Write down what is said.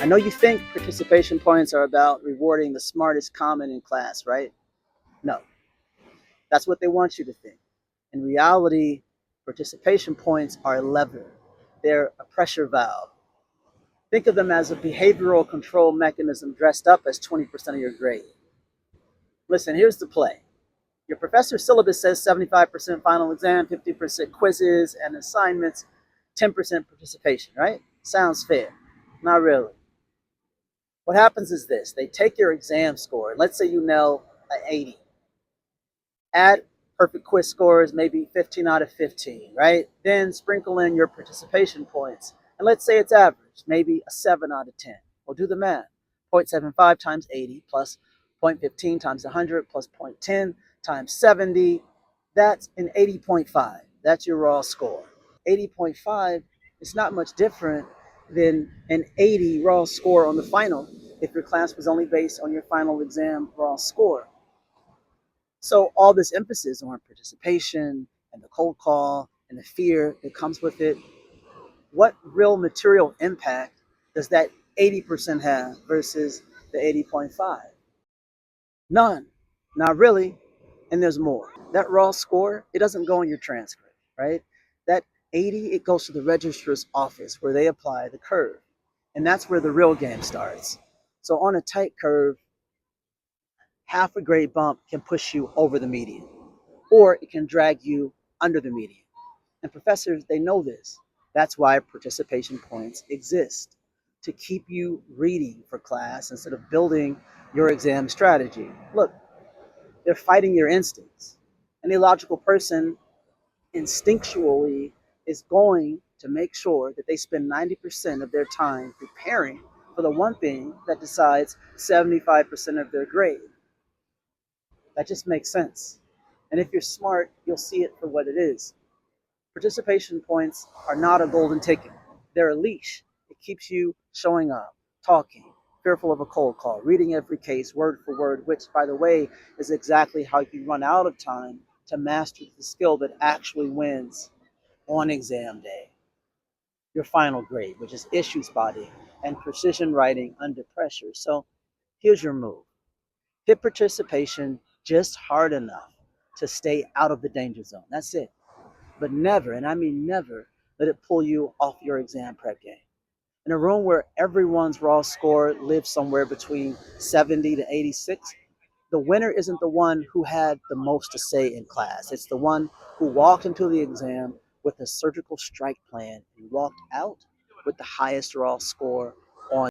I know you think participation points are about rewarding the smartest comment in class, right? No, that's what they want you to think. In reality, participation points are a lever. They're a pressure valve. Think of them as a behavioral control mechanism dressed up as 20% of your grade. Listen, here's the play. Your professor's syllabus says 75% final exam, 50% quizzes and assignments, 10% participation, right? Sounds fair. Not really. What happens is this: they take your exam score, and let's say you nail an 80. Add perfect quiz scores, maybe 15 out of 15, right? Then sprinkle in your participation points. And let's say it's average, maybe a 7 out of 10. Well, do the math. 0.75 times 80 plus 0.15 times 100 plus 0.10 times 70. That's an 80.5. That's your raw score. 80.5 is not much different than an 80 raw score on the final if your class was only based on your final exam raw score. So all this emphasis on participation and the cold call and the fear that comes with it, what real material impact does that 80% have versus the 80.5? None. Not really. And there's more. That raw score, it doesn't go in your transcript, right? That 80, it goes to the registrar's office where they apply the curve. And that's where the real game starts. So on a tight curve, half a grade bump can push you over the median, or it can drag you under the median. And professors, they know this. That's why participation points exist, to keep you reading for class instead of building your exam strategy. Look, they're fighting your instincts. Any logical person instinctually is going to make sure that they spend 90% of their time preparing for the one thing that decides 75% of their grade. That just makes sense. And if you're smart, you'll see it for what it is. Participation points are not a golden ticket. They're a leash. It keeps you showing up, talking, fearful of a cold call, reading every case word for word, which, by the way, is exactly how you run out of time to master the skill that actually wins on exam day. Your final grade, which is issue spotting and precision writing under pressure. So here's your move: hit participation just hard enough to stay out of the danger zone. That's it. But never, and I mean never, let it pull you off your exam prep game. In a room where everyone's raw score lives somewhere between 70 to 86, the winner isn't the one who had the most to say in class. It's the one who walked into the exam with a surgical strike plan and walked out with the highest raw score